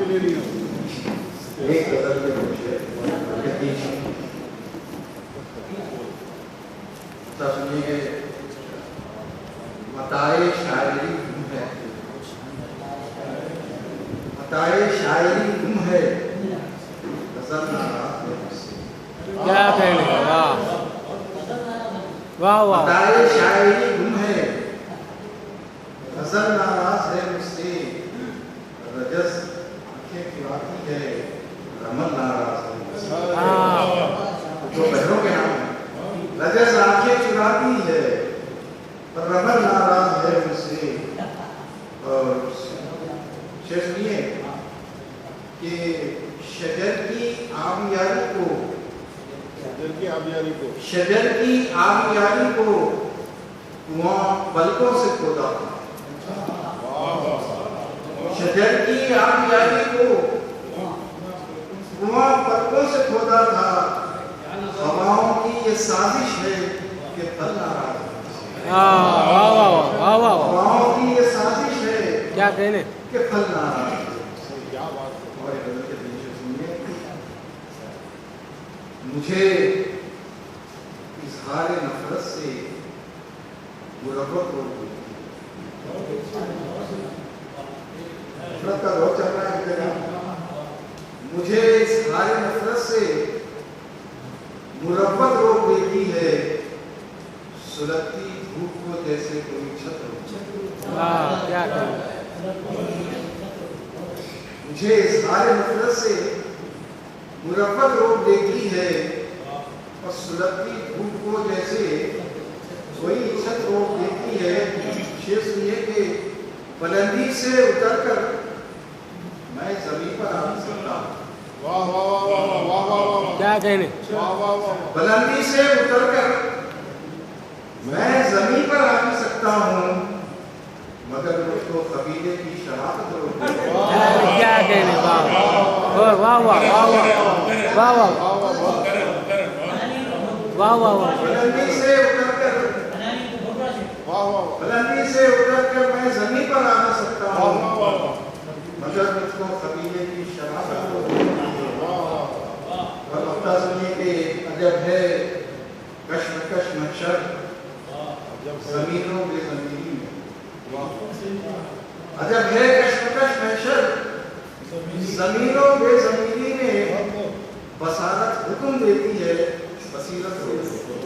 ایک غزل کے مجھے سنیے متائے شاعری گم ہے، متائے شاعری گم ہے، غزل ناراض ہے مجھ سے۔ کیا کہنے کا، واہ واہ واہ، متائے شاعری گم ہے، غزل ناراض ہے مجھ سے، رجز آنکھیں چراتی ہے، رمل ناراض ہے مجھ سے۔ جو بہروں کے نام ہیں، رجز آنکھیں چراتی ہے پر رمل ناراض ہے مجھ سے۔ اور شعر سنیے کہ شجر کی آبیاری کو، شجر کی آبیاری کو کنواں پلکوں سے کھودا تھا، شجر کی آبیاری کو کنواں پلکوں سے کھودا تھا، ہواؤں کی یہ سازش ہے کہ پھل ناراض ہے، ہواؤں کی یہ سازش ہے کیا کہنے، کہ پھل ناراض ہے۔ اور ایک غزل کے پیچھے سنیے، مجھے اظہار نفرت سے مربت ہو گئی، نفرت کا دور چل رہا ہے ایک جگہ، مجھے اظہار نفرت سے مربت روک دیتی ہے، سلگتی دھوپ کو جیسے کوئی چھت روک دیتی ہے۔ کیا کہنے، مجھے اظہار نفرت سے مربت روک دیتی ہے اور سلگتی دھوپ کو جیسے کوئی چھت روک دیتی ہے۔ شعر سنیے کہ بلندی سے اتر کر میں زمین پر آ نہیں سکتا، کیا کہنے، بلندی سے اتر کر میں زمین پر آ نہیں سکتا ہوں، مگر مجھ کو قبیلے کی شرافت روک دیتی ہے۔ کیا کہنے، واہ واہ واہ واہ واہ واہ واہ واہ واہ، بلندی سے اتر کر میں زمین پر آ نہ سکتا ہوں، مگر مجھ کو قبیلے کی شرافت روک دیتی ہے۔ اور مقطع سنیے کہ عجب ہے کشمکش محشر زمینوں بے زمینی میں، عجب ہے کشمکش محشر زمینوں بے زمینی میں، بصارت حکم دیتی ہے بصیرت روک دیتی ہے۔